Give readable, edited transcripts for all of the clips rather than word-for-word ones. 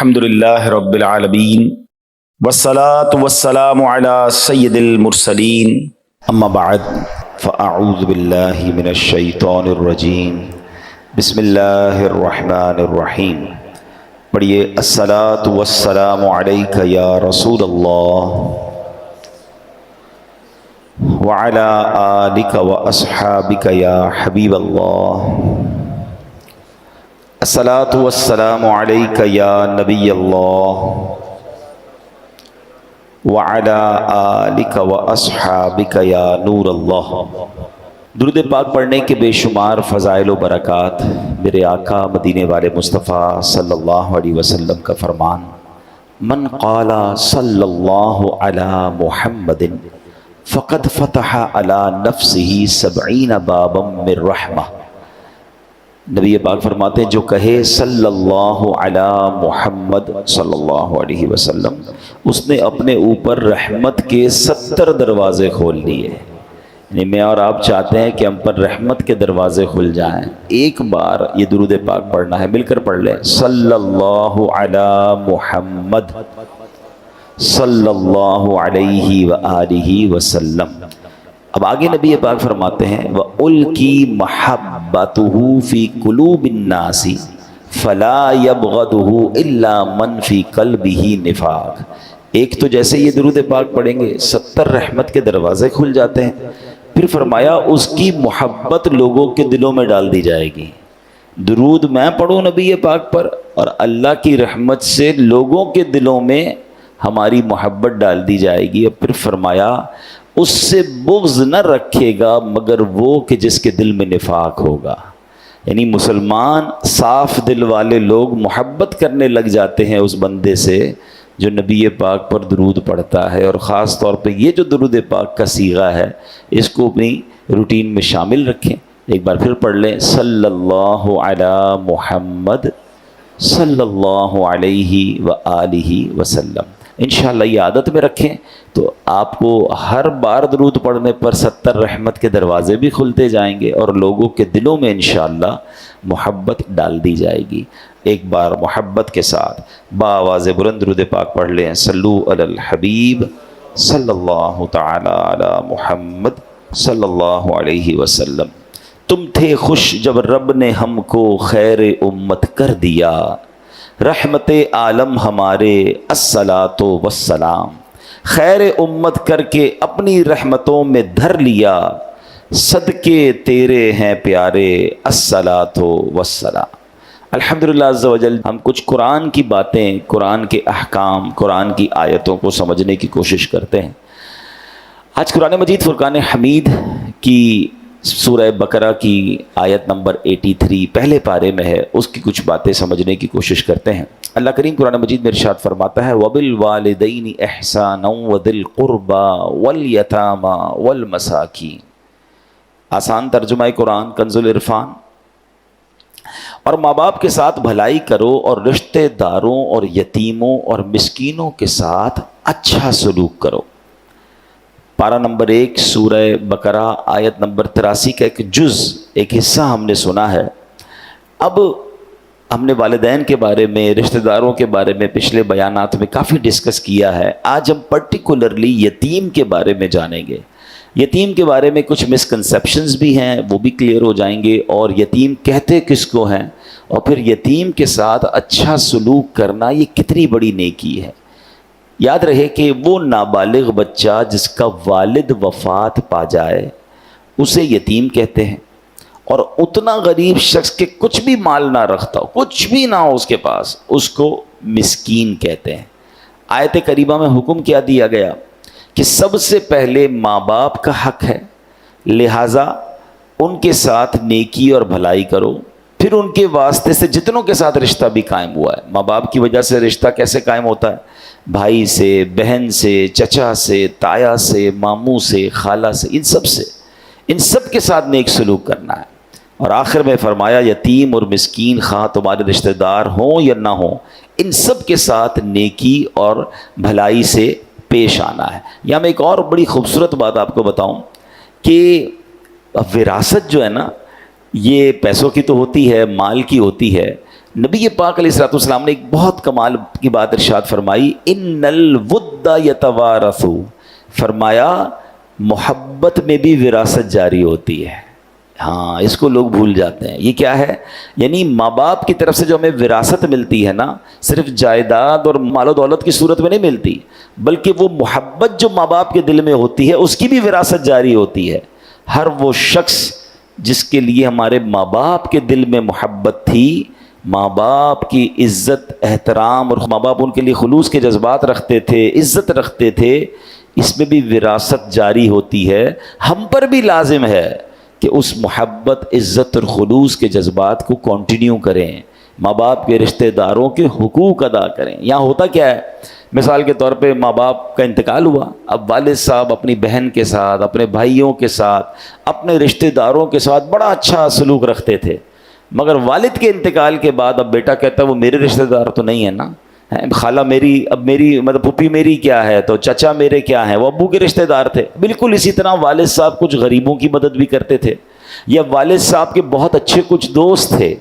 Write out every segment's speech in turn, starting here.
الحمد للہ رب العالمین والصلاة والسلام علی سید المرسلین اما بعد فاعوذ باللہ من الشیطان الرجیم بسم اللہ الرحمن الرحیم. پڑھیے الصلاۃ والسلام علیک یا رسول اللہ وعلی آلک واصحابک یا حبیب اللہ. الصلاۃ والسلام علیک یا نبی اللہ وعلی آلک واصحابک یا نور اللہ. درود پاک پڑھنے کے بے شمار فضائل و برکات. میرے آقا مدینے والے مصطفیٰ صلی اللہ علیہ وسلم کا فرمان، من قال صلی اللہ علی محمد فقد فتح علی نفسہ 70 بابا من رحمہ. نبی پاک فرماتے ہیں جو کہے صلی اللہ علی محمد صلی اللہ علیہ وسلم، اس نے اپنے اوپر رحمت کے 70 دروازے کھول دیے. یعنی میں اور آپ چاہتے ہیں کہ ہم پر رحمت کے دروازے کھل جائیں. ایک بار یہ درود پاک پڑھنا ہے، مل کر پڑھ لیں. صلی اللہ علی محمد صلی اللہ علیہ وآلہ وسلم. اب آگے نبی پاک فرماتے ہیں وَأُلْقِي مَحَبَّتُهُ فِي قُلُوبِ النَّاسِ فَلَا يَبْغَضُهُ إِلَّا مَنْ فِي قَلْبِهِ نِفَاقٌ. ایک تو جیسے یہ درود پاک پڑھیں گے 70 رحمت کے دروازے کھل جاتے ہیں. پھر فرمایا اس کی محبت لوگوں کے دلوں میں ڈال دی جائے گی. درود میں پڑھوں نبی پاک پر اور اللہ کی رحمت سے لوگوں کے دلوں میں ہماری محبت ڈال دی جائے گی. اور پھر فرمایا اس سے بغض نہ رکھے گا مگر وہ کہ جس کے دل میں نفاق ہوگا. یعنی مسلمان صاف دل والے لوگ محبت کرنے لگ جاتے ہیں اس بندے سے جو نبی پاک پر درود پڑھتا ہے. اور خاص طور پہ یہ جو درود پاک کا صیغہ ہے اس کو اپنی روٹین میں شامل رکھیں. ایک بار پھر پڑھ لیں صلی اللہ علی محمد صلی اللہ علیہ وآلہ وسلم. انشاءاللہ یہ عادت میں رکھیں تو آپ کو ہر بار درود پڑھنے پر 70 رحمت کے دروازے بھی کھلتے جائیں گے اور لوگوں کے دلوں میں انشاءاللہ محبت ڈال دی جائے گی. ایک بار محبت کے ساتھ بآواز بلند درود پاک پڑھ لیں. صلو علی الحبیب صلی اللہ تعالی علی محمد صلی اللہ علیہ وسلم. تم تھے خوش جب رب نے ہم کو خیر امت کر دیا، رحمت عالم ہمارے الصلاۃ والسلام. خیر امت کر کے اپنی رحمتوں میں دھر لیا، صدقے تیرے ہیں پیارے الصلاۃ والسلام. الحمدللہ عز و جل ہم کچھ قرآن کی باتیں، قرآن کے احکام، قرآن کی آیتوں کو سمجھنے کی کوشش کرتے ہیں. آج قرآن مجید فرقان حمید کی سورہ بقرہ کی آیت نمبر 83 پہلے پارے میں ہے، اس کی کچھ باتیں سمجھنے کی کوشش کرتے ہیں. اللہ کریم قرآن مجید میں ارشاد فرماتا ہے وَبِالْوَالِدَيْنِ إِحْسَانًا وَذِي الْقُرْبَى وَالْيَتَامَى وَالْمَسَاكِينِ. آسان ترجمہ قرآن کنز العرفان. اور ماں باپ کے ساتھ بھلائی کرو اور رشتہ داروں اور یتیموں اور مسکینوں کے ساتھ اچھا سلوک کرو. پارہ نمبر 1 سورہ بقرہ آیت نمبر 83 کا ایک جز، ایک حصہ ہم نے سنا ہے. اب ہم نے والدین کے بارے میں، رشتہ داروں کے بارے میں پچھلے بیانات میں کافی ڈسکس کیا ہے. آج ہم پرٹیکولرلی یتیم کے بارے میں جانیں گے. یتیم کے بارے میں کچھ مسکنسیپشنز بھی ہیں، وہ بھی کلیئر ہو جائیں گے. اور یتیم کہتے کس کو ہیں، اور پھر یتیم کے ساتھ اچھا سلوک کرنا یہ کتنی بڑی نیکی ہے. یاد رہے کہ وہ نابالغ بچہ جس کا والد وفات پا جائے اسے یتیم کہتے ہیں. اور اتنا غریب شخص کے کچھ بھی مال نہ رکھتا ہو، کچھ بھی نہ ہو اس کے پاس، اس کو مسکین کہتے ہیں. آیت کریمہ میں حکم کیا دیا گیا کہ سب سے پہلے ماں باپ کا حق ہے، لہٰذا ان کے ساتھ نیکی اور بھلائی کرو. پھر ان کے واسطے سے جتنوں کے ساتھ رشتہ بھی قائم ہوا ہے. ماں باپ کی وجہ سے رشتہ کیسے قائم ہوتا ہے؟ بھائی سے، بہن سے، چچا سے، تایا سے، ماموں سے، خالہ سے، ان سب کے ساتھ نیک سلوک کرنا ہے. اور آخر میں فرمایا یتیم اور مسکین خواہ تمہارے رشتہ دار ہوں یا نہ ہوں، ان سب کے ساتھ نیکی اور بھلائی سے پیش آنا ہے. یہاں میں ایک اور بڑی خوبصورت بات آپ کو بتاؤں کہ وراثت جو ہے نا، یہ پیسوں کی تو ہوتی ہے، مال کی ہوتی ہے، نبی پاک علیہ الصلوۃ والسلام نے ایک بہت کمال کی بات ارشاد فرمائی، ان الود یتوارث، فرمایا محبت میں بھی وراثت جاری ہوتی ہے۔ ہاں، اس کو لوگ بھول جاتے ہیں۔ یہ کیا ہے؟ یعنی ماں باپ کی طرف سے جو ہمیں وراثت ملتی ہے نا، صرف جائیداد اور مال و دولت کی صورت میں نہیں ملتی، بلکہ وہ محبت جو ماں باپ کے دل میں ہوتی ہے اس کی بھی وراثت جاری ہوتی ہے۔ ہر وہ شخص جس کے لیے ہمارے ماں باپ کے دل میں محبت تھی، ماں باپ کی عزت احترام، اور ماں باپ ان کے لیے خلوص کے جذبات رکھتے تھے، عزت رکھتے تھے، اس میں بھی وراثت جاری ہوتی ہے۔ ہم پر بھی لازم ہے کہ اس محبت، عزت اور خلوص کے جذبات کو کنٹینیو کریں، ماں باپ کے رشتہ داروں کے حقوق ادا کریں۔ یہاں ہوتا کیا ہے؟ مثال کے طور پہ ماں باپ کا انتقال ہوا، اب والد صاحب اپنی بہن کے ساتھ، اپنے بھائیوں کے ساتھ، اپنے رشتہ داروں کے ساتھ بڑا اچھا سلوک رکھتے تھے، مگر والد کے انتقال کے بعد اب بیٹا کہتا ہے وہ میرے رشتہ دار تو نہیں ہے نا، خالہ میری، اب میری مطلب پھوپھی میری کیا ہے، تو چچا میرے کیا ہیں، وہ ابو کے رشتہ دار تھے۔ بالکل اسی طرح والد صاحب کچھ غریبوں کی مدد بھی کرتے تھے، یا والد صاحب کے بہت اچھے کچھ دوست تھے،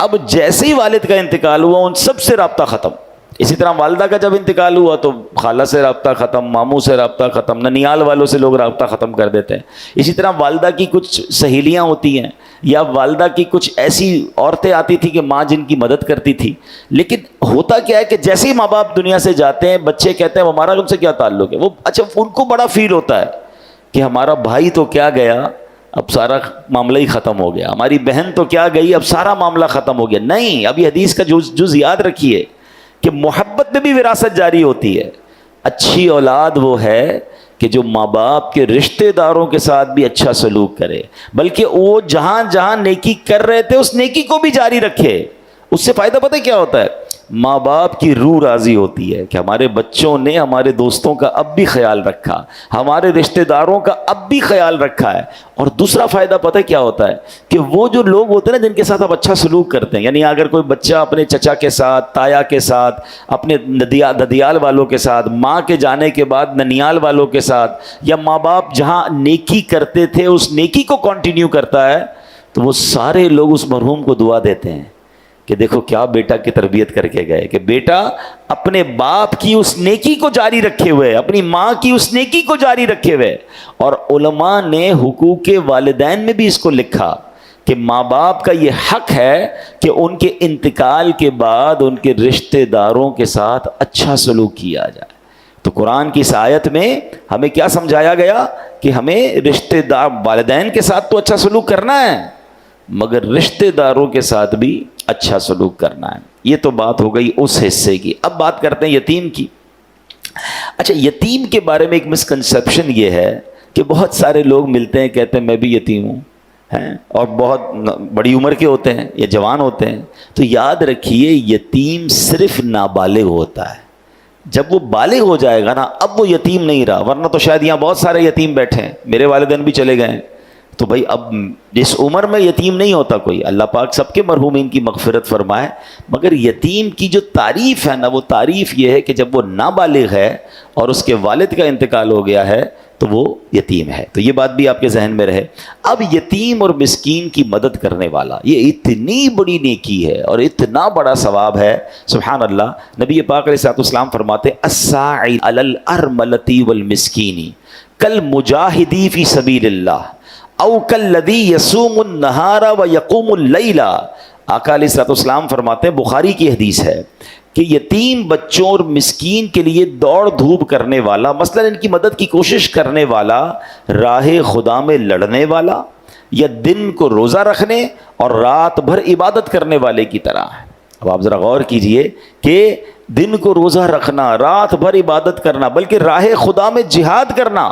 اب جیسے ہی والد کا انتقال ہوا ان سب سے رابطہ ختم۔ اسی طرح والدہ کا جب انتقال ہوا تو خالہ سے رابطہ ختم، ماموں سے رابطہ ختم، ننیال والوں سے لوگ رابطہ ختم کر دیتے ہیں۔ اسی طرح والدہ کی کچھ سہیلیاں ہوتی ہیں، یا والدہ کی کچھ ایسی عورتیں آتی تھی کہ ماں جن کی مدد کرتی تھی، لیکن ہوتا کیا ہے کہ جیسے ہی ماں باپ دنیا سے جاتے ہیں بچے کہتے ہیں ہمارا ان سے کیا تعلق ہے، وہ اچھا ان کو بڑا فیل ہوتا ہے کہ ہمارا بھائی تو کیا گیا، اب سارا معاملہ ہی ختم ہو گیا، ہماری بہن تو کیا گئی، اب سارا معاملہ ختم ہو گیا۔ نہیں، ابھی حدیث کا جز یاد رکھیے کہ محبت میں بھی وراثت جاری ہوتی ہے۔ اچھی اولاد وہ ہے کہ جو ماں باپ کے رشتہ داروں کے ساتھ بھی اچھا سلوک کرے، بلکہ وہ جہاں جہاں نیکی کر رہے تھے اس نیکی کو بھی جاری رکھے۔ اس سے فائدہ پتہ کیا ہوتا ہے؟ ماں باپ کی روح راضی ہوتی ہے کہ ہمارے بچوں نے ہمارے دوستوں کا اب بھی خیال رکھا، ہمارے رشتہ داروں کا اب بھی خیال رکھا ہے۔ اور دوسرا فائدہ پتہ کیا ہوتا ہے؟ کہ وہ جو لوگ ہوتے ہیں نا جن کے ساتھ آپ اچھا سلوک کرتے ہیں، یعنی اگر کوئی بچہ اپنے چچا کے ساتھ، تایا کے ساتھ، اپنے ددیال والوں کے ساتھ، ماں کے جانے کے بعد ننیال والوں کے ساتھ، یا ماں باپ جہاں نیکی کرتے تھے اس نیکی کو کنٹینیو کرتا ہے، تو وہ سارے لوگ اس مرحوم کو دعا دیتے ہیں کہ دیکھو کیا بیٹا کی تربیت کر کے گئے، کہ بیٹا اپنے باپ کی اس نیکی کو جاری رکھے ہوئے، اپنی ماں کی اس نیکی کو جاری رکھے ہوئے۔ اور علماء نے حقوق والدین میں بھی اس کو لکھا کہ ماں باپ کا یہ حق ہے کہ ان کے انتقال کے بعد ان کے رشتہ داروں کے ساتھ اچھا سلوک کیا جائے۔ تو قرآن کی اس آیت میں ہمیں کیا سمجھایا گیا کہ ہمیں رشتہ دار، والدین کے ساتھ تو اچھا سلوک کرنا ہے، مگر رشتہ داروں کے ساتھ بھی اچھا سلوک کرنا ہے۔ یہ تو بات ہو گئی اس حصے کی۔ اب بات کرتے ہیں یتیم کی۔ اچھا، یتیم کے بارے میں ایک مسکنسیپشن یہ ہے کہ بہت سارے لوگ ملتے ہیں کہتے ہیں میں بھی یتیم ہوں، اور بہت بڑی عمر کے ہوتے ہیں یا جوان ہوتے ہیں۔ تو یاد رکھیے یتیم صرف نابالغ ہوتا ہے، جب وہ بالغ ہو جائے گا نا اب وہ یتیم نہیں رہا، ورنہ تو شاید یہاں بہت سارے یتیم بیٹھے ہیں، میرے والدین بھی چلے گئے ہیں، تو بھائی اب جس عمر میں یتیم نہیں ہوتا کوئی، اللہ پاک سب کے مرحومین کی مغفرت فرمائے، مگر یتیم کی جو تعریف ہے نا وہ تعریف یہ ہے کہ جب وہ نابالغ ہے اور اس کے والد کا انتقال ہو گیا ہے تو وہ یتیم ہے۔ تو یہ بات بھی آپ کے ذہن میں رہے۔ اب یتیم اور مسکین کی مدد کرنے والا یہ اتنی بڑی نیکی ہے اور اتنا بڑا ثواب ہے، سبحان اللہ۔ نبی پاک علیہ الصلوۃ والسلام فرماتے الساعی علی الارملۃ والمسکین کالمجاہدی فی سبیل اللہ او کالذی یصوم النہار ویقوم اللیل۔ آقا علیہ الصلوۃ والسلام فرماتے ہیں، بخاری کی حدیث ہے، کہ یتیم بچوں اور مسکین کے لیے دوڑ دھوپ کرنے والا، مثلا ان کی مدد کی کوشش کرنے والا، راہ خدا میں لڑنے والا، یا دن کو روزہ رکھنے اور رات بھر عبادت کرنے والے کی طرح ہے۔ اب آپ ذرا غور کیجئے کہ دن کو روزہ رکھنا، رات بھر عبادت کرنا، بلکہ راہ خدا میں جہاد کرنا،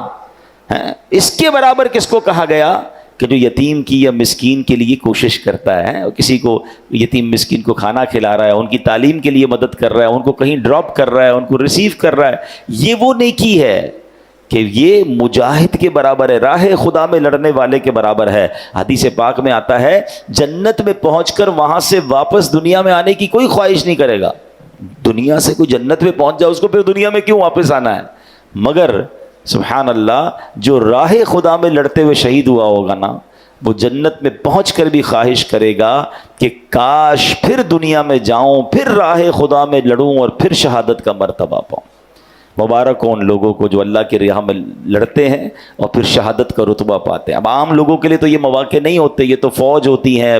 اس کے برابر کس کو کہا گیا؟ کہ جو یتیم کی یا مسکین کے لیے کوشش کرتا ہے، کسی کو یتیم مسکین کو کھانا کھلا رہا ہے، ان کی تعلیم کے لیے مدد کر رہا ہے، ان کو کہیں ڈراپ کر رہا ہے، ان کو ریسیو کر رہا ہے، یہ وہ نیکی ہے کہ یہ مجاہد کے برابر ہے، راہ خدا میں لڑنے والے کے برابر ہے۔ حدیث پاک میں آتا ہے جنت میں پہنچ کر وہاں سے واپس دنیا میں آنے کی کوئی خواہش نہیں کرے گا۔ دنیا سے کوئی جنت میں پہنچ جائے اس کو پھر دنیا میں کیوں واپس آنا ہے؟ مگر سبحان اللہ جو راہ خدا میں لڑتے ہوئے شہید ہوا ہوگا نا، وہ جنت میں پہنچ کر بھی خواہش کرے گا کہ کاش پھر دنیا میں جاؤں، پھر راہ خدا میں لڑوں اور پھر شہادت کا مرتبہ پاؤں۔ مبارک ہو ان لوگوں کو جو اللہ کی راہ میں لڑتے ہیں اور پھر شہادت کا رتبہ پاتے ہیں۔ اب عام لوگوں کے لیے تو یہ مواقع نہیں ہوتے، یہ تو فوج ہوتی ہیں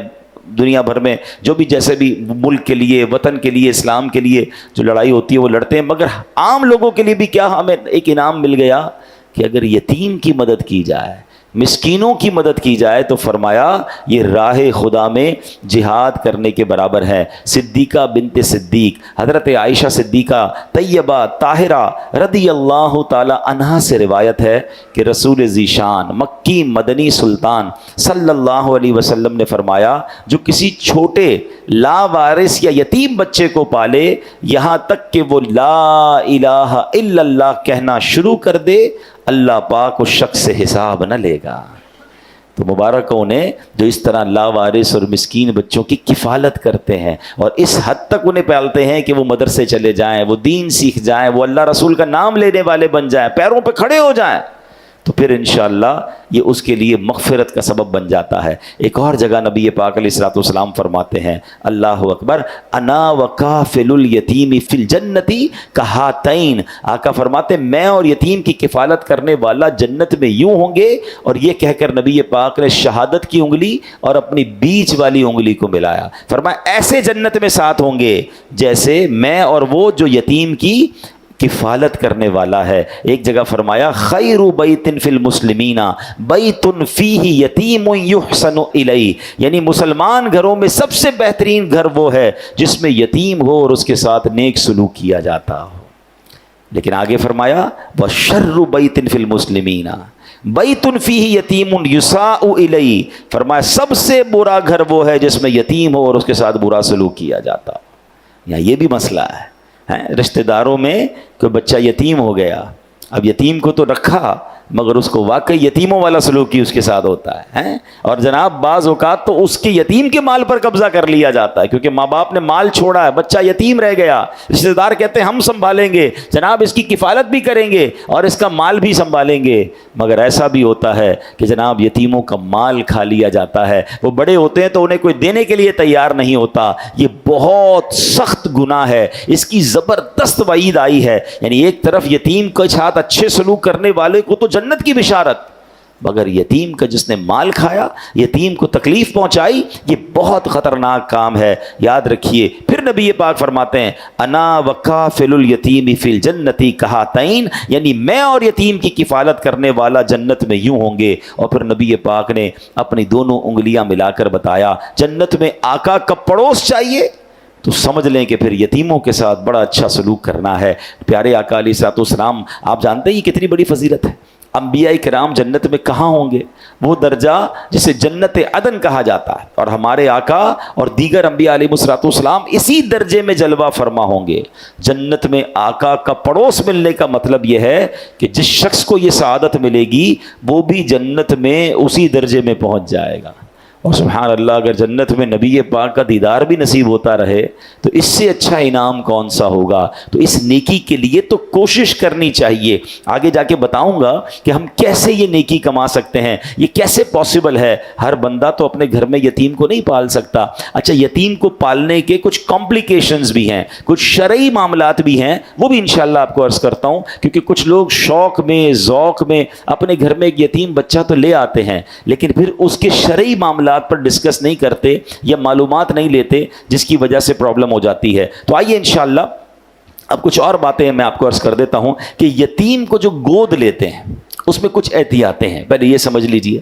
دنیا بھر میں، جو بھی جیسے بھی ملک کے لیے، وطن کے لیے، اسلام کے لیے جو لڑائی ہوتی ہے وہ لڑتے ہیں، مگر عام لوگوں کے لیے بھی کیا ہمیں ایک انعام مل گیا کہ اگر یتیم کی مدد کی جائے، مسکینوں کی مدد کی جائے، تو فرمایا یہ راہ خدا میں جہاد کرنے کے برابر ہے۔ صدیقہ بنت صدیق، حضرت عائشہ صدیقہ طیبہ طاہرہ رضی اللہ تعالی عنہا سے روایت ہے کہ رسول ذیشان مکی مدنی سلطان صلی اللہ علیہ وسلم نے فرمایا جو کسی چھوٹے لاوارث یا یتیم بچے کو پالے یہاں تک کہ وہ لا الہ الا اللہ کہنا شروع کر دے، اللہ پاک اس شخص سے حساب نہ لے گا۔ تو مبارک انہیں جو اس طرح لاوارث اور مسکین بچوں کی کفالت کرتے ہیں اور اس حد تک انہیں پالتے ہیں کہ وہ مدرسے چلے جائیں، وہ دین سیکھ جائیں، وہ اللہ رسول کا نام لینے والے بن جائیں، پیروں پہ کھڑے ہو جائیں، تو پھر انشاءاللہ یہ اس کے لیے مغفرت کا سبب بن جاتا ہے۔ ایک اور جگہ نبی پاک علیہ الصلوۃ والسلام فرماتے ہیں، اللہ اکبر، انا وکافل الیتیم فی الجنت کہاتین، آقا فرماتے میں اور یتیم کی کفالت کرنے والا جنت میں یوں ہوں گے، اور یہ کہہ کر نبی پاک نے شہادت کی انگلی اور اپنی بیچ والی انگلی کو ملایا، فرمایا ایسے جنت میں ساتھ ہوں گے جیسے میں اور وہ جو یتیم کی کفالت کرنے والا ہے۔ ایک جگہ فرمایا خیر بیت فی المسلمین بیت فیہ یتیم یحسن الیہ، یعنی مسلمان گھروں میں سب سے بہترین گھر وہ ہے جس میں یتیم ہو اور اس کے ساتھ نیک سلوک کیا جاتا ہو۔ لیکن آگے فرمایا وشر بیت فی المسلمین بیت فیہ یتیم یساء الیہ، فرمایا سب سے برا گھر وہ ہے جس میں یتیم ہو اور اس کے ساتھ برا سلوک کیا جاتا ہو۔ یہاں یہ بھی مسئلہ ہے، رشتہ داروں میں کوئی بچہ یتیم ہو گیا، اب یتیم کو تو رکھا مگر اس کو واقعی یتیموں والا سلوک ہی اس کے ساتھ ہوتا ہے، اور جناب بعض اوقات تو اس کے یتیم کے مال پر قبضہ کر لیا جاتا ہے، کیونکہ ماں باپ نے مال چھوڑا ہے، بچہ یتیم رہ گیا، رشتہ دار کہتے ہیں ہم سنبھالیں گے، جناب اس کی کفالت بھی کریں گے اور اس کا مال بھی سنبھالیں گے، مگر ایسا بھی ہوتا ہے کہ جناب یتیموں کا مال کھا لیا جاتا ہے، وہ بڑے ہوتے ہیں تو انہیں کوئی دینے کے لیے تیار نہیں ہوتا۔ یہ بہت سخت گناہ ہے، اس کی زبردست وعید آئی ہے، یعنی ایک طرف یتیم کے ساتھ اچھے سلوک کرنے والے کو تو جنت کی بشارت، مگر یتیم کا جس نے مال کھایا، یتیم کو تکلیف پہنچائی، یہ بہت خطرناک کام ہے، یاد رکھیے۔ پھر نبی پاک فرماتے ہیں انا وکافل الیتیم فی الجنت کہاتین، یعنی میں اور یتیم کی کفالت کرنے والا جنت میں یوں ہوں گے، اور پھر نبی پاک نے اپنی دونوں انگلیاں ملا کر بتایا جنت میں آقا کا پڑوس چاہیے تو سمجھ لیں کہ پھر یتیموں کے ساتھ بڑا اچھا سلوک کرنا ہے۔ پیارے آقا علیہ الصلوۃ والسلام، آپ جانتے ہیں یہ کتنی بڑی فضیلت ہے۔ انبیاء کرام جنت میں کہاں ہوں گے؟ وہ درجہ جسے جنت عدن کہا جاتا ہے، اور ہمارے آقا اور دیگر انبیاء علیہ الصلوۃ والسلام اسی درجے میں جلوہ فرما ہوں گے۔ جنت میں آقا کا پڑوس ملنے کا مطلب یہ ہے کہ جس شخص کو یہ سعادت ملے گی وہ بھی جنت میں اسی درجے میں پہنچ جائے گا۔ اور سبحان اللہ، اگر جنت میں نبی پاک کا دیدار بھی نصیب ہوتا رہے تو اس سے اچھا انعام کون سا ہوگا؟ تو اس نیکی کے لیے تو کوشش کرنی چاہیے۔ آگے جا کے بتاؤں گا کہ ہم کیسے یہ نیکی کما سکتے ہیں، یہ کیسے پاسبل ہے۔ ہر بندہ تو اپنے گھر میں یتیم کو نہیں پال سکتا۔ اچھا، یتیم کو پالنے کے کچھ کمپلیکیشنز بھی ہیں، کچھ شرعی معاملات بھی ہیں، وہ بھی انشاءاللہ آپ کو عرض کرتا ہوں، کیونکہ کچھ لوگ شوق میں ذوق میں اپنے گھر میں ایک یتیم بچہ تو لے آتے ہیں لیکن پھر اس کے شرعی معاملات پر ڈسکس نہیں کرتے یا معلومات نہیں لیتے، جس کی وجہ سے پرابلم ہو جاتی ہے۔ تو آئیے انشاءاللہ اب کچھ اور باتیں میں آپ کو عرض کر دیتا ہوں کہ یتیم کو جو گود لیتے ہیں اس میں کچھ احتیاطیں ہیں۔ پہلے یہ سمجھ لیجئے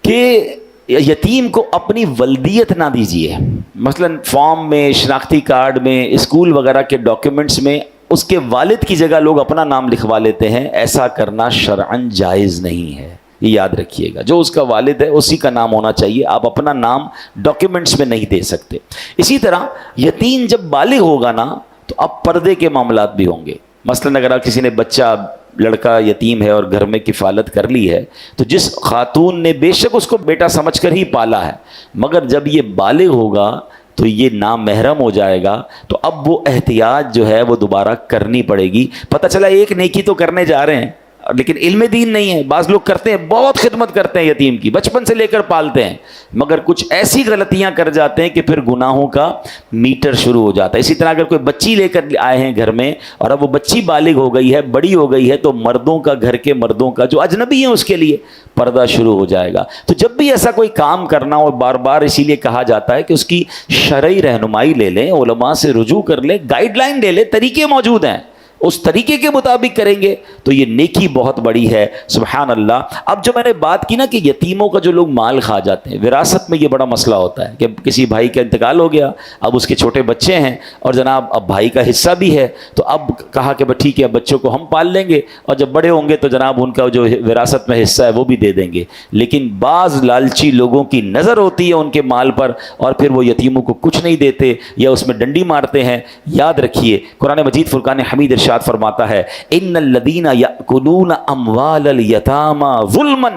کہ یتیم کو اپنی ولدیت نہ دیجیے، مثلا فارم میں، شناختی کارڈ میں، اسکول وغیرہ کے ڈاکیومنٹس میں اس کے والد کی جگہ لوگ اپنا نام لکھوا لیتے ہیں، ایسا کرنا شرعاً جائز نہیں ہے، یہ یاد رکھیے گا۔ جو اس کا والد ہے اسی کا نام ہونا چاہیے، آپ اپنا نام ڈاکیومنٹس میں نہیں دے سکتے۔ اسی طرح یتیم جب بالغ ہوگا نا تو اب پردے کے معاملات بھی ہوں گے۔ مثلا اگر کسی نے بچہ لڑکا یتیم ہے اور گھر میں کفالت کر لی ہے تو جس خاتون نے بے شک اس کو بیٹا سمجھ کر ہی پالا ہے، مگر جب یہ بالغ ہوگا تو یہ نامحرم ہو جائے گا، تو اب وہ احتیاط جو ہے وہ دوبارہ کرنی پڑے گی۔ پتہ چلا ایک نیکی تو کرنے جا رہے ہیں، لیکن علم دین نہیں ہے. بعض لوگ کرتے ہیں, بہت خدمت کرتے ہیں یتیم کی, بچپن سے لے کر پالتے ہیں, مگر کچھ ایسی غلطیاں کر جاتے ہیں کہ پھر گناہوں کا میٹر شروع ہو جاتا ہے. اسی طرح اگر کوئی بچی لے کر آئے ہیں گھر میں اور اب وہ بچی بالغ ہو گئی ہے, بڑی ہو گئی ہے, تو مردوں کا, گھر کے مردوں کا جو اجنبی ہیں اس کے لیے پردہ شروع ہو جائے گا. تو جب بھی ایسا کوئی کام کرنا ہو, بار بار اسی لیے کہا جاتا ہے کہ اس کی شرعی رہنمائی لے لیں, علماء سے رجوع کر لیں, گائیڈ لائن لے لیں, طریقے موجود ہیں, اس طریقے کے مطابق کریں گے تو یہ نیکی بہت بڑی ہے. سبحان اللہ. اب جو میں نے بات کی نا کہ یتیموں کا جو لوگ مال کھا جاتے ہیں, وراثت میں یہ بڑا مسئلہ ہوتا ہے کہ کسی بھائی کا انتقال ہو گیا, اب اس کے چھوٹے بچے ہیں اور جناب اب بھائی کا حصہ بھی ہے, تو اب کہا کہ ٹھیک ہے اب بچوں کو ہم پال لیں گے اور جب بڑے ہوں گے تو جناب ان کا جو وراثت میں حصہ ہے وہ بھی دے دیں گے. لیکن بعض لالچی لوگوں کی نظر ہوتی ہے ان کے مال پر اور پھر وہ یتیموں کو کچھ نہیں دیتے یا اس میں ڈنڈی مارتے ہیں. یاد رکھیے قرآن مجید فرقان حمید ارشاد فرماتا ہے, ان الذین یأکلون اموال الیتامی ظلما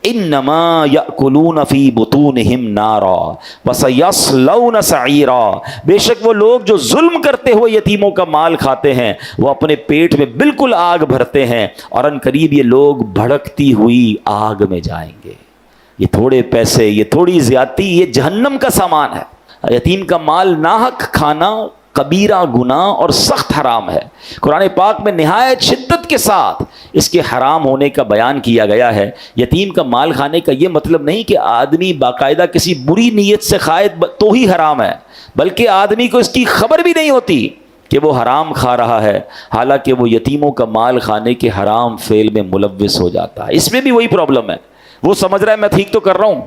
انما یأکلون فی بطونہم نارا وسیصلون سعیرا. بے شک وہ لوگ جو ظلم کرتے ہوئے یتیموں کا مال کھاتے ہیں وہ اپنے پیٹ میں بالکل آگ بھرتے ہیں اور ان قریب یہ لوگ بھڑکتی ہوئی آگ میں جائیں گے. یہ تھوڑے پیسے, یہ تھوڑی زیادتی, یہ جہنم کا سامان ہے. یتیم کا مال ناحق کھانا کبیرہ گناہ اور سخت حرام ہے. قرآن پاک میں نہایت شدت کے ساتھ اس کے حرام ہونے کا بیان کیا گیا ہے. یتیم کا مال کھانے کا یہ مطلب نہیں کہ آدمی باقاعدہ کسی بری نیت سے کھائے تو ہی حرام ہے, بلکہ آدمی کو اس کی خبر بھی نہیں ہوتی کہ وہ حرام کھا رہا ہے, حالانکہ وہ یتیموں کا مال کھانے کے حرام فعل میں ملوث ہو جاتا ہے. اس میں بھی وہی پرابلم ہے, وہ سمجھ رہا ہے میں ٹھیک تو کر رہا ہوں.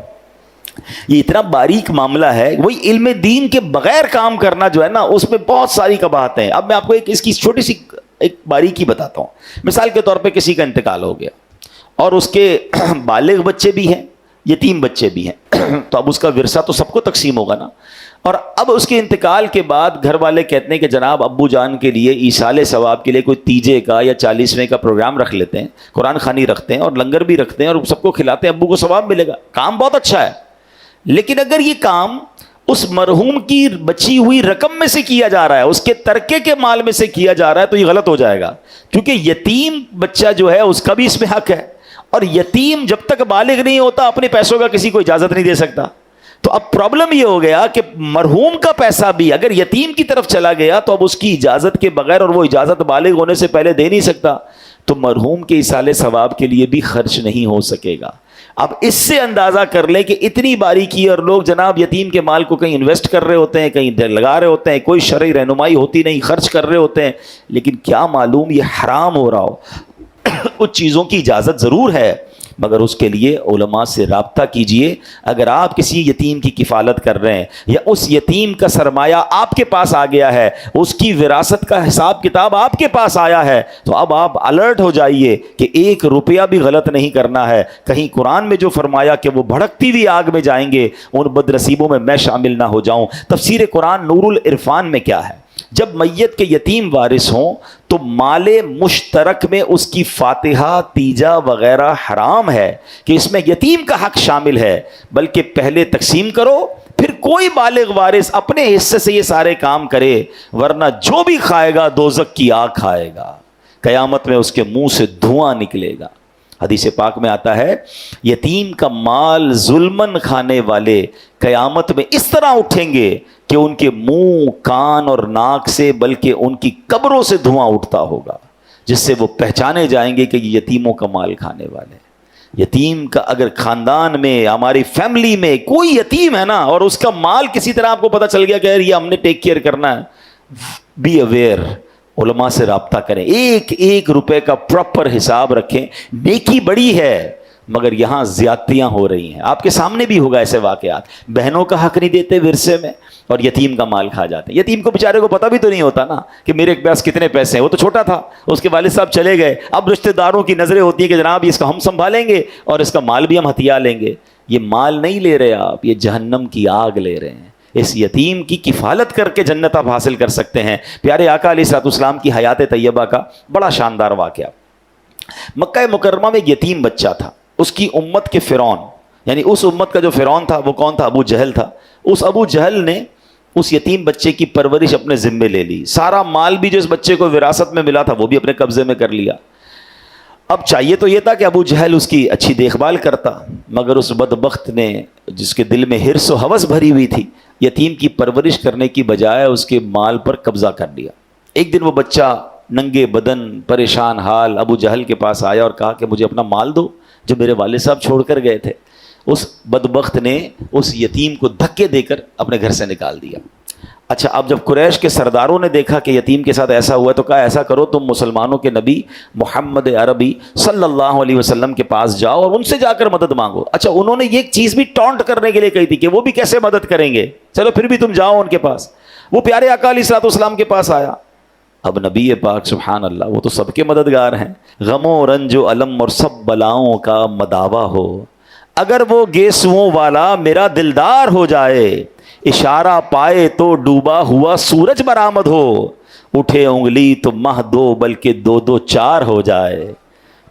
یہ اتنا باریک معاملہ ہے. وہی علم دین کے بغیر کام کرنا جو ہے نا, اس میں بہت ساری قباحتیں ہیں. اب میں آپ کو اس کی چھوٹی سی ایک باریکی بتاتا ہوں. مثال کے طور پہ کسی کا انتقال ہو گیا اور اس کے بالغ بچے بھی ہیں, یتیم بچے بھی ہیں, تو اب اس کا ورثہ تو سب کو تقسیم ہوگا نا. اور اب اس کے انتقال کے بعد گھر والے کہتے ہیں کہ جناب ابو جان کے لیے ایصال ثواب کے لیے کوئی تیجے کا یا 40ویں کا پروگرام رکھ لیتے ہیں, قرآن خوانی رکھتے ہیں اور لنگر بھی رکھتے ہیں اور سب کو کھلاتے ہیں, ابو کو ثواب ملے گا. کام بہت اچھا ہے, لیکن اگر یہ کام اس مرحوم کی بچی ہوئی رقم میں سے کیا جا رہا ہے, اس کے ترکے کے مال میں سے کیا جا رہا ہے, تو یہ غلط ہو جائے گا. کیونکہ یتیم بچہ جو ہے اس کا بھی اس میں حق ہے, اور یتیم جب تک بالغ نہیں ہوتا اپنے پیسوں کا کسی کو اجازت نہیں دے سکتا. تو اب پرابلم یہ ہو گیا کہ مرحوم کا پیسہ بھی اگر یتیم کی طرف چلا گیا تو اب اس کی اجازت کے بغیر, اور وہ اجازت بالغ ہونے سے پہلے دے نہیں سکتا, تو مرحوم کے ایصال ثواب کے لیے بھی خرچ نہیں ہو سکے گا. اب اس سے اندازہ کر لیں کہ اتنی باریکی, اور لوگ جناب یتیم کے مال کو کہیں انویسٹ کر رہے ہوتے ہیں, کہیں لگا رہے ہوتے ہیں, کوئی شرعی رہنمائی ہوتی نہیں, خرچ کر رہے ہوتے ہیں, لیکن کیا معلوم یہ حرام ہو رہا ہو. کچھ چیزوں کی اجازت ضرور ہے, مگر اس کے لیے علماء سے رابطہ کیجئے. اگر آپ کسی یتیم کی کفالت کر رہے ہیں یا اس یتیم کا سرمایہ آپ کے پاس آ گیا ہے, اس کی وراثت کا حساب کتاب آپ کے پاس آیا ہے, تو اب آپ الرٹ ہو جائیے کہ 1 روپیہ بھی غلط نہیں کرنا ہے. کہیں قرآن میں جو فرمایا کہ وہ بھڑکتی ہوئی آگ میں جائیں گے, ان بدنصیبوں میں میں شامل نہ ہو جاؤں. تفسیر قرآن نور العرفان میں کیا ہے, جب میت کے یتیم وارث ہوں تو مال مشترک میں اس کی فاتحہ, تیجا وغیرہ حرام ہے کہ اس میں یتیم کا حق شامل ہے, بلکہ پہلے تقسیم کرو پھر کوئی بالغ وارث اپنے حصے سے یہ سارے کام کرے, ورنہ جو بھی کھائے گا دوزخ کی آگ کھائے گا, قیامت میں اس کے منہ سے دھواں نکلے گا. حدیث پاک میں آتا ہے یتیم کا مال ظلمن کھانے والے قیامت میں اس طرح اٹھیں گے کہ ان کے منہ, کان اور ناک سے بلکہ ان کی قبروں سے دھواں اٹھتا ہوگا, جس سے وہ پہچانے جائیں گے کہ یہ یتیموں کا مال کھانے والے. یتیم کا اگر خاندان میں, ہماری فیملی میں کوئی یتیم ہے نا, اور اس کا مال کسی طرح آپ کو پتہ چل گیا کہ یار یہ ہم نے ٹیک کیئر کرنا ہے, بی اویئر, علماء سے رابطہ کریں, 1 روپے کا پراپر حساب رکھیں. نیکی بڑی ہے مگر یہاں زیادتیاں ہو رہی ہیں. آپ کے سامنے بھی ہوگا ایسے واقعات, بہنوں کا حق نہیں دیتے ورثے میں اور یتیم کا مال کھا جاتے ہیں. یتیم کو بیچارے کو پتہ بھی تو نہیں ہوتا نا کہ میرے پاس کتنے پیسے ہیں, وہ تو چھوٹا تھا, اس کے والد صاحب چلے گئے, اب رشتہ داروں کی نظریں ہوتی ہیں کہ جناب اس کا ہم سنبھالیں گے اور اس کا مال بھی ہم ہتھیا لیں گے. یہ مال نہیں لے رہے آپ, یہ جہنم کی آگ لے رہے ہیں. اس یتیم کی کفالت کر کے جنت آپ حاصل کر سکتے ہیں. پیارے آقا علیہ الصلوۃ والسلام کی حیات طیبہ کا بڑا شاندار واقعہ. مکہ مکرمہ میں ایک یتیم بچہ تھا, اس کی امت کے فرعون, یعنی اس امت کا جو فرعون تھا وہ کون تھا؟ ابو جہل تھا. اس ابو جہل نے اس یتیم بچے کی پرورش اپنے ذمے لے لی, سارا مال بھی جو اس بچے کو وراثت میں ملا تھا وہ بھی اپنے قبضے میں کر لیا. اب چاہیے تو یہ تھا کہ ابو جہل اس کی اچھی دیکھ بھال کرتا، مگر اس بدبخت نے، جس کے دل میں حرص و ہوس بھری ہوئی تھی، یتیم کی پرورش کرنے کی بجائے اس کے مال پر قبضہ کر لیا۔ ایک دن وہ بچہ ننگے بدن پریشان حال ابو جہل کے پاس آیا اور کہا کہ مجھے اپنا مال دو جو میرے والد صاحب چھوڑ کر گئے تھے۔ اس بدبخت نے اس یتیم کو دھکے دے کر اپنے گھر سے نکال دیا۔ اچھا، اب جب قریش کے سرداروں نے دیکھا کہ یتیم کے ساتھ ایسا ہوا تو کہا ایسا کرو، تم مسلمانوں کے نبی محمد عربی صلی اللہ علیہ وسلم کے پاس جاؤ اور ان سے جا کر مدد مانگو۔ اچھا، انہوں نے یہ چیز بھی ٹونٹ کرنے کے لیے کہی تھی کہ وہ بھی کیسے مدد کریں گے، چلو پھر بھی تم جاؤ ان کے پاس۔ وہ پیارے آقا علیہ الصلوۃ والسلام کے پاس آیا۔ اب نبی پاک سبحان اللہ، وہ تو سب کے مددگار ہیں، غم و رنج و علم اور سب بلاؤں کا مداوا ہو، اگر وہ گیسوؤں والا میرا دلدار ہو جائے، اشارہ پائے تو ڈوبا ہوا سورج برآمد ہو، اٹھے انگلی تو مہ دو بلکہ دو دو چار ہو جائے۔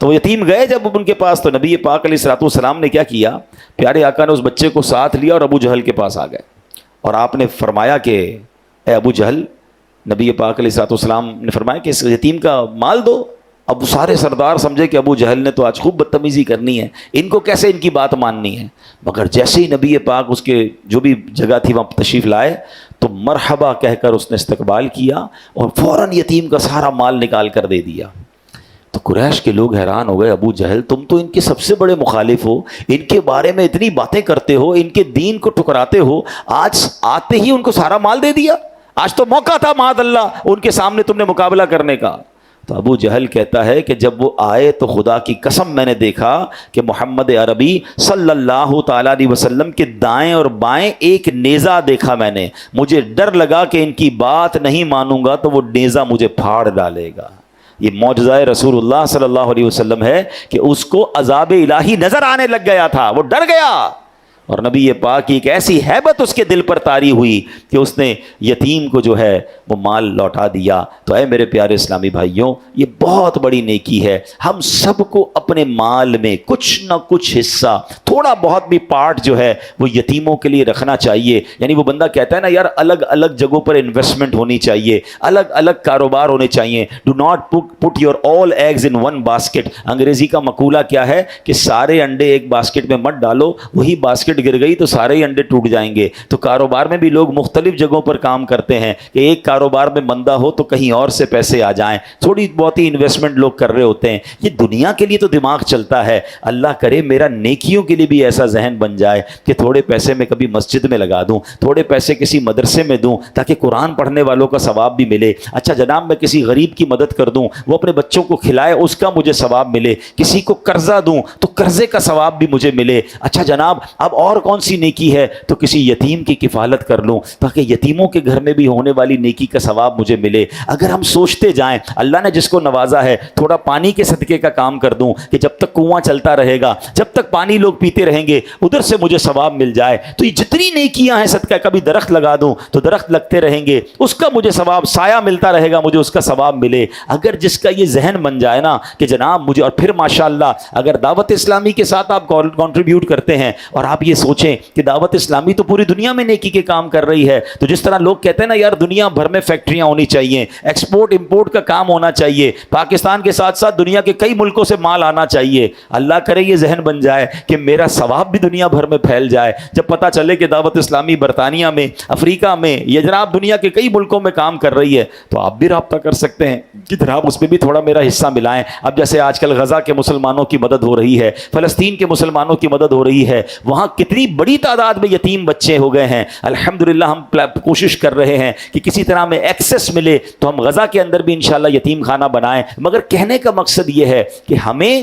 تو وہ یتیم گئے جب ان کے پاس، تو نبی پاک علیہ الصلوۃ والسلام نے کیا کیا، پیارے آقا نے اس بچے کو ساتھ لیا اور ابو جہل کے پاس آ گئے، اور آپ نے فرمایا کہ اے ابو جہل، نبی پاک علیہ الصلوۃ والسلام نے فرمایا کہ اس یتیم کا مال دو۔ اب وہ سارے سردار سمجھے کہ ابو جہل نے تو آج خوب بدتمیزی کرنی ہے، ان کو کیسے ان کی بات ماننی ہے، مگر جیسے ہی نبی پاک اس کے جو بھی جگہ تھی وہاں تشریف لائے تو مرحبا کہہ کر اس نے استقبال کیا اور فوراً یتیم کا سارا مال نکال کر دے دیا۔ تو قریش کے لوگ حیران ہو گئے، ابو جہل تم تو ان کے سب سے بڑے مخالف ہو، ان کے بارے میں اتنی باتیں کرتے ہو، ان کے دین کو ٹکراتے ہو، آج آتے ہی ان کو سارا مال دے دیا، آج تو موقع تھا معاذ اللہ ان کے سامنے تم نے مقابلہ کرنے کا۔ تو ابو جہل کہتا ہے کہ جب وہ آئے تو خدا کی قسم میں نے دیکھا کہ محمد عربی صلی اللہ تعالیٰ علیہ وسلم کے دائیں اور بائیں ایک نیزہ دیکھا میں نے، مجھے ڈر لگا کہ ان کی بات نہیں مانوں گا تو وہ نیزہ مجھے پھاڑ ڈالے گا۔ یہ معجزہ رسول اللہ صلی اللہ علیہ وسلم ہے کہ اس کو عذاب الہی نظر آنے لگ گیا تھا، وہ ڈر گیا، اور نبی پاک کی ایک ایسی ہیبت اس کے دل پر طاری ہوئی کہ اس نے یتیم کو جو ہے وہ مال لوٹا دیا۔ تو اے میرے پیارے اسلامی بھائیوں، یہ بہت بڑی نیکی ہے، ہم سب کو اپنے مال میں کچھ نہ کچھ حصہ، تھوڑا بہت بھی پارٹ جو ہے وہ یتیموں کے لیے رکھنا چاہیے۔ یعنی وہ بندہ کہتا ہے نا یار الگ الگ جگہوں پر انویسٹمنٹ ہونی چاہیے، الگ الگ کاروبار ہونے چاہیے۔ Do not put your all eggs in one basket. انگریزی کا مقولہ کیا ہے کہ سارے انڈے ایک باسکٹ میں مت ڈالو، وہی باسکٹ گر گئی تو سارے ہی انڈے ٹوٹ جائیں گے۔ تو کاروبار میں بھی لوگ مختلف جگہوں پر کام کرتے ہیں کہ ایک کاروبار میں مندہ ہو تو کہیں اور سے پیسے آ جائیں، تھوڑی بہت ہی انویسٹمنٹ لوگ کر رہے ہوتے ہیں۔ یہ دنیا کے لیے تو دماغ چلتا ہے، اللہ کرے میرا نیکیوں کے لیے بھی ایسا ذہن بن جائے کہ تھوڑے پیسے میں کبھی مسجد میں لگا دوں، تھوڑے پیسے کسی مدرسے میں دوں تاکہ قرآن پڑھنے والوں کا ثواب بھی ملے۔ اچھا جناب میں کسی غریب کی مدد کر دوں، وہ اپنے بچوں کو کھلائے، اس کا مجھے ثواب ملے۔ کسی کو قرضہ دوں تو قرضے کا ثواب بھی مجھے ملے۔ اچھا جناب اب اور کون سی نیکی ہے، تو کسی یتیم کی کفالت کر لوں تاکہ یتیموں کے گھر میں بھی ہونے والی نیکی کا ثواب مجھے ملے۔ اگر ہم سوچتے جائیں اللہ نے جس کو نوازا ہے تھوڑا پانی کے صدقے کا کام کر دوں کہ جب تک کنواں چلتا رہے گا، جب تک پانی لوگ پیتے رہیں گے ادھر سے مجھے ثواب مل جائے، تو یہ جتنی نیکیاں ہیں صدقہ، کبھی درخت لگا دوں تو درخت لگتے رہیں گے، اس کا مجھے ثواب، سایہ ملتا رہے گا مجھے اس کا ثواب ملے۔ اگر جس کا یہ ذہن بن جائے نا کہ جناب مجھے، اور پھر ماشاءاللہ اگر دعوت اسلامی کے ساتھ آپ کنٹریبیوٹ کرتے ہیں اور آپ یہ سوچیں کہ دعوت اسلامی تو پوری دنیا میں نیکی کے کام کر رہی ہے، تو جس طرح لوگ کہتے ہیں نا یار دنیا بھر میں فیکٹریاں ہونی چاہیے، ایکسپورٹ امپورٹ کا کام ہونا چاہیے، پاکستان کے ساتھ ساتھ دنیا کے کئی ملکوں سے مال آنا چاہیے، اللہ کرے یہ ذہن بن جائے کہ میرا ثواب بھی دنیا بھر میں پھیل جائے۔ جب پتہ چلے کہ دعوت اسلامی برطانیہ میں، افریقہ میں، یا جناب دنیا کے کئی ملکوں میں کام کر رہی ہے، تو آپ بھی رابطہ کر سکتے ہیں کہ جناب اس پہ بھی تھوڑا میرا حصہ ملائیں۔ اب جیسے آج کل غزہ کے مسلمانوں کی مدد ہو رہی ہے، فلسطین کے مسلمانوں کی مدد ہو رہی ہے، وہاں کتنی بڑی تعداد میں یتیم بچے ہو گئے ہیں۔ الحمدللہ ہم کوشش کر رہے ہیں کہ کسی طرح میں ایکسس ملے تو ہم غزہ کے اندر بھی انشاءاللہ یتیم خانہ بنائیں، مگر کہنے کا مقصد یہ ہے کہ ہمیں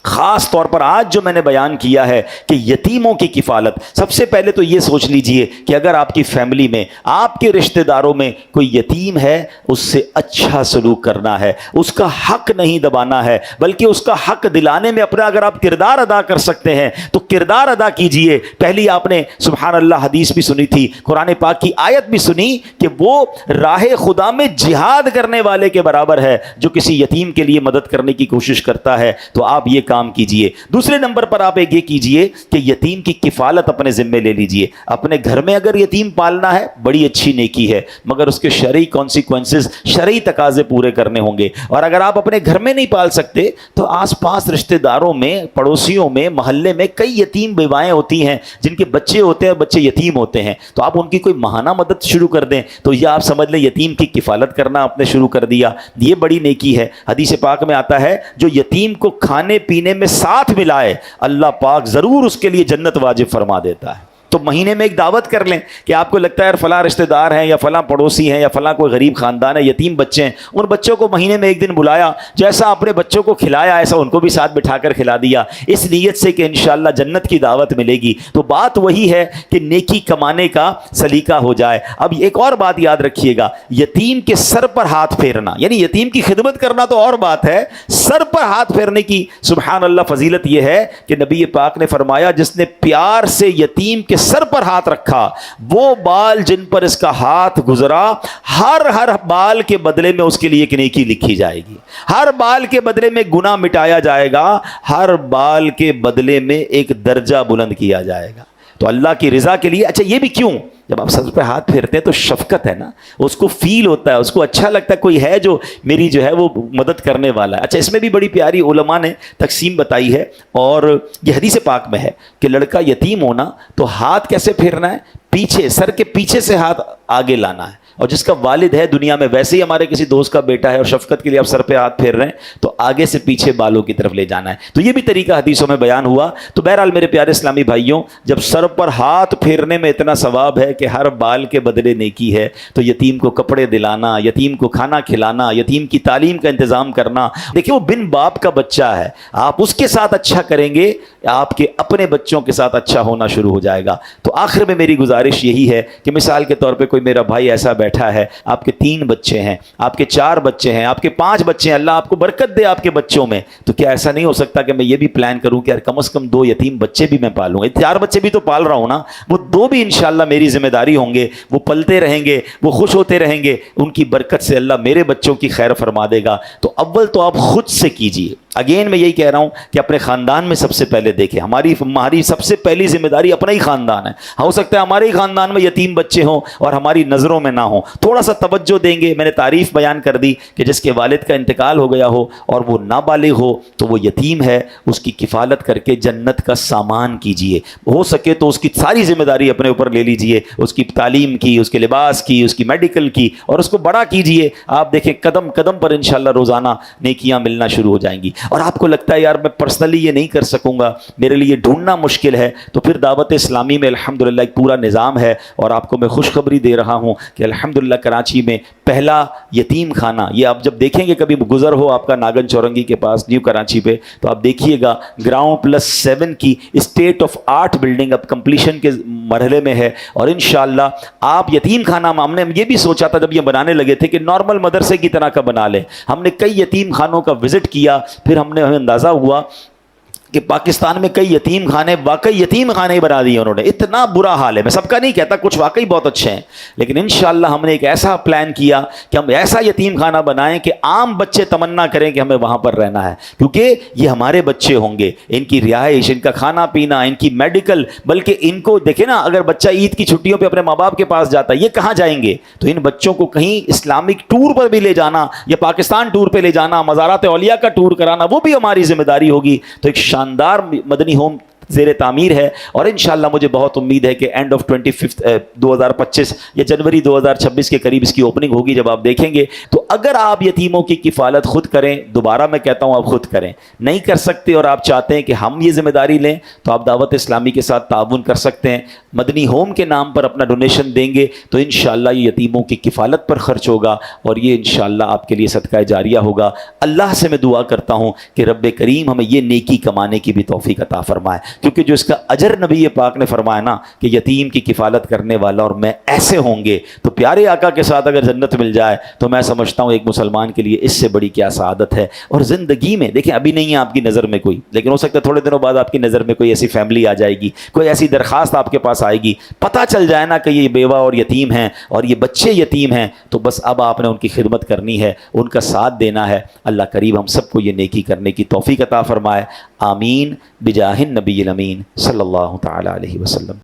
خاص طور پر آج جو میں نے بیان کیا ہے کہ یتیموں کی کفالت، سب سے پہلے تو یہ سوچ لیجئے کہ اگر آپ کی فیملی میں، آپ کے رشتہ داروں میں کوئی یتیم ہے، اس سے اچھا سلوک کرنا ہے، اس کا حق نہیں دبانا ہے، بلکہ اس کا حق دلانے میں اپنا اگر آپ کردار ادا کر سکتے ہیں تو کردار ادا کیجئے۔ پہلی آپ نے سبحان اللہ حدیث بھی سنی تھی، قرآن پاک کی آیت بھی سنی کہ وہ راہ خدا میں جہاد کرنے والے کے برابر ہے جو کسی یتیم کے لیے مدد کرنے کی کوشش کرتا ہے۔ تو آپ یہ کام کیجئے۔ دوسرے نمبر پر آپ ایک یہ کیجئے کہ یتیم کی کفالت اپنے ذمے لے لیجئے۔ اپنے گھر میں اگر یتیم پالنا ہے بڑی اچھی نیکی ہے، مگر اس کے شرعی کانسیکوینسز، شرعی تقاضے پورے کرنے ہوں گے۔ اور اگر آپ اپنے گھر میں نہیں پال سکتے تو آس پاس رشتہ داروں میں، پڑوسیوں میں، محلے میں کئی یتیم بیوائیں ہوتی ہیں جن کے بچے ہوتے ہیں، بچے یتیم ہوتے ہیں، تو آپ ان کی کوئی ماہانہ مدد شروع کر دیں تو یہ آپ سمجھ لیں یتیم کی کفالت کرنا آپ نے شروع کر دیا، یہ بڑی نیکی ہے۔ حدیث پاک میں آتا ہے جو یتیم کو کھانے پینے میں ساتھ ملائے اللہ پاک ضرور اس کے لیے جنت واجب فرما دیتا ہے۔ تو مہینے میں ایک دعوت کر لیں کہ آپ کو لگتا ہے یار فلاں رشتہ دار ہیں یا فلاں پڑوسی ہیں یا فلاں کوئی غریب خاندان ہے، یتیم بچے ہیں، ان بچوں کو مہینے میں ایک دن بلایا، جیسا اپنے بچوں کو کھلایا ایسا ان کو بھی ساتھ بٹھا کر کھلا دیا، اس نیت سے کہ انشاءاللہ جنت کی دعوت ملے گی۔ تو بات وہی ہے کہ نیکی کمانے کا سلیقہ ہو جائے۔ اب ایک اور بات یاد رکھیے گا، یتیم کے سر پر ہاتھ پھیرنا، یعنی یتیم کی خدمت کرنا تو اور بات ہے، سر پر ہاتھ پھیرنے کی سبحان اللہ فضیلت یہ ہے کہ نبی پاک نے فرمایا جس نے پیار سے یتیم کے سر پر ہاتھ رکھا، وہ بال جن پر اس کا ہاتھ گزرا، ہر بال کے بدلے میں اس کے لیے ایک نیکی لکھی جائے گی، ہر بال کے بدلے میں گناہ مٹایا جائے گا، ہر بال کے بدلے میں ایک درجہ بلند کیا جائے گا۔ تو اللہ کی رضا کے لیے، اچھا یہ بھی کیوں، جب آپ سر پہ ہاتھ پھیرتے ہیں تو شفقت ہے نا، اس کو فیل ہوتا ہے، اس کو اچھا لگتا ہے کوئی ہے جو میری جو ہے وہ مدد کرنے والا ہے۔ اچھا اس میں بھی بڑی پیاری علماء نے تقسیم بتائی ہے، اور یہ حدیث پاک میں ہے کہ لڑکا یتیم ہونا تو ہاتھ کیسے پھیرنا ہے، پیچھے، سر کے پیچھے سے ہاتھ آگے لانا ہے، اور جس کا والد ہے دنیا میں، ویسے ہی ہمارے کسی دوست کا بیٹا ہے اور شفقت کے لیے آپ سر پہ ہاتھ پھیر رہے ہیں تو آگے سے پیچھے بالوں کی طرف لے جانا ہے۔ تو یہ بھی طریقہ حدیثوں میں بیان ہوا۔ تو بہرحال میرے پیارے اسلامی بھائیوں، جب سر پر ہاتھ پھیرنے میں اتنا ثواب ہے کہ ہر بال کے بدلے نیکی ہے، تو یتیم کو کپڑے دلانا، یتیم کو کھانا کھلانا، یتیم کی تعلیم کا انتظام کرنا، دیکھیں وہ بن باپ کا بچہ ہے، آپ اس کے ساتھ اچھا کریں گے، آپ کے اپنے بچوں کے ساتھ اچھا ہونا شروع ہو جائے گا۔ تو آخر میں میری گزارش یہی ہے کہ مثال کے طور پہ کوئی میرا بھائی ایسا بیٹھا ہے، آپ کے 3 بچے ہیں، آپ کے 4 بچے ہیں، آپ کے 5 بچے ہیں، اللہ آپ کو برکت دے آپ کے بچوں میں، تو کیا ایسا نہیں ہو سکتا کہ میں یہ بھی پلان کروں کہ یار کم از کم 2 یتیم بچے بھی میں پالوں؟ 4 بچے بھی تو پال رہا ہوں نا، وہ 2 بھی انشاءاللہ میری ذمہ داری ہوں گے، وہ پلتے رہیں گے، وہ خوش ہوتے رہیں گے، ان کی برکت سے اللہ میرے بچوں کی خیر فرما دے گا۔ تو اول تو آپ خود سے کیجیے۔ اگین میں یہی کہہ رہا ہوں کہ اپنے خاندان میں سب سے پہلے دیکھیں، ہماری سب سے پہلی ذمہ داری اپنا ہی خاندان ہے۔ ہو سکتا ہے ہمارے ہی خاندان میں یتیم بچے ہوں اور ہماری نظروں میں نہ ہوں، تھوڑا سا توجہ دیں گے۔ میں نے تعریف بیان کر دی کہ جس کے والد کا انتقال ہو گیا ہو اور وہ نابالغ ہو تو وہ یتیم ہے، اس کی کفالت کر کے جنت کا سامان کیجئے، ہو سکے تو اس کی ساری ذمہ داری اپنے اوپر لے لیجئے، اس کی تعلیم کی، اس کے لباس کی، اس کی میڈیکل کی، اور اس کو بڑا کیجئے۔ آپ دیکھیں قدم قدم پر انشاءاللہ روزانہ نیکیاں ملنا شروع ہو جائیں گی۔ اور آپ کو لگتا ہے یار میں پرسنلی یہ نہیں کر سکوں گا، میرے لیے ڈھونڈنا مشکل ہے، تو پھر دعوت اسلامی میں الحمدللہ ایک پورا نظام ہے، اور آپ کو میں خوشخبری دے رہا ہوں کہ الحمدللہ کراچی میں پہلا یتیم خانہ، یہ آپ جب دیکھیں گے کبھی گزر ہو آپ کا ناگن چورنگی کے پاس نیو کراچی پہ، تو آپ دیکھیے گا +7 کی اسٹیٹ آف آرٹ بلڈنگ اب کمپلیشن کے مرحلے میں ہے، اور انشاءاللہ آپ یتیم خانہ، ہم نے یہ بھی سوچا تھا جب یہ بنانے لگے تھے کہ نارمل مدرسے کی طرح کا بنا لیں، ہم نے کئی یتیم خانوں کا وزٹ کیا، پھر ہمیں اندازہ ہوا کہ پاکستان میں کئی یتیم خانے، واقعی یتیم خانے بنا دیے انہوں نے، اتنا برا حال ہے۔ میں سب کا نہیں کہتا، کچھ واقعی بہت اچھے ہیں، لیکن انشاءاللہ ہم نے ایک ایسا پلان کیا کہ ہم ایسا یتیم خانہ بنائیں کہ عام بچے تمنا کریں کہ ہمیں وہاں پر رہنا ہے، کیونکہ یہ ہمارے بچے ہوں گے، ان کی رہائش، ان کا کھانا پینا، ان کی میڈیکل، بلکہ ان کو دیکھیں نا، اگر بچہ عید کی چھٹیوں پہ اپنے ماں باپ کے پاس جاتا ہے، یہ کہاں جائیں گے؟ تو ان بچوں کو کہیں اسلامک ٹور پر بھی لے جانا، یا پاکستان ٹور پہ لے جانا، مزارات اولیاء کا ٹور کرانا، وہ بھی ہماری ذمہ داری ہوگی۔ تو ایک شاندار مدنی ہوم زیر تعمیر ہے، اور انشاءاللہ مجھے بہت امید ہے کہ اینڈ آف 2025 یا جنوری 2026 کے قریب اس کی اوپننگ ہوگی۔ جب آپ دیکھیں گے تو اگر آپ یتیموں کی کفالت خود کریں، دوبارہ میں کہتا ہوں آپ خود کریں، نہیں کر سکتے اور آپ چاہتے ہیں کہ ہم یہ ذمہ داری لیں، تو آپ دعوت اسلامی کے ساتھ تعاون کر سکتے ہیں، مدنی ہوم کے نام پر اپنا ڈونیشن دیں گے تو انشاءاللہ یہ یتیموں کی کفالت پر خرچ ہوگا، اور یہ انشاءاللہ آپ کے لیے صدقہ جاریہ ہوگا۔ اللہ سے میں دعا کرتا ہوں کہ رب کریم ہمیں یہ نیکی کمانے کی بھی توفیق عطا فرمائے، کیونکہ جو اس کا اجر نبی پاک نے فرمایا نا کہ یتیم کی کفالت کرنے والا اور میں ایسے ہوں گے، تو پیارے آقا کے ساتھ اگر جنت مل جائے تو میں سمجھتا ہوں ایک مسلمان کے لیے اس سے بڑی کیا سعادت ہے۔ اور زندگی میں دیکھیں ابھی نہیں ہے آپ کی نظر میں کوئی، لیکن ہو سکتا ہے تھوڑے دنوں بعد آپ کی نظر میں کوئی ایسی فیملی آ جائے گی، کوئی ایسی درخواست آپ کے پاس آئے گی، پتہ چل جائے نا کہ یہ بیوہ اور یتیم ہیں اور یہ بچے یتیم ہیں، تو بس اب آپ نے ان کی خدمت کرنی ہے، ان کا ساتھ دینا ہے۔ اللہ کریم ہم سب کو یہ نیکی کرنے کی توفیق عطا فرمائے، آمین بجاہ النبی الامین صلی اللہ تعالی علیہ وسلم.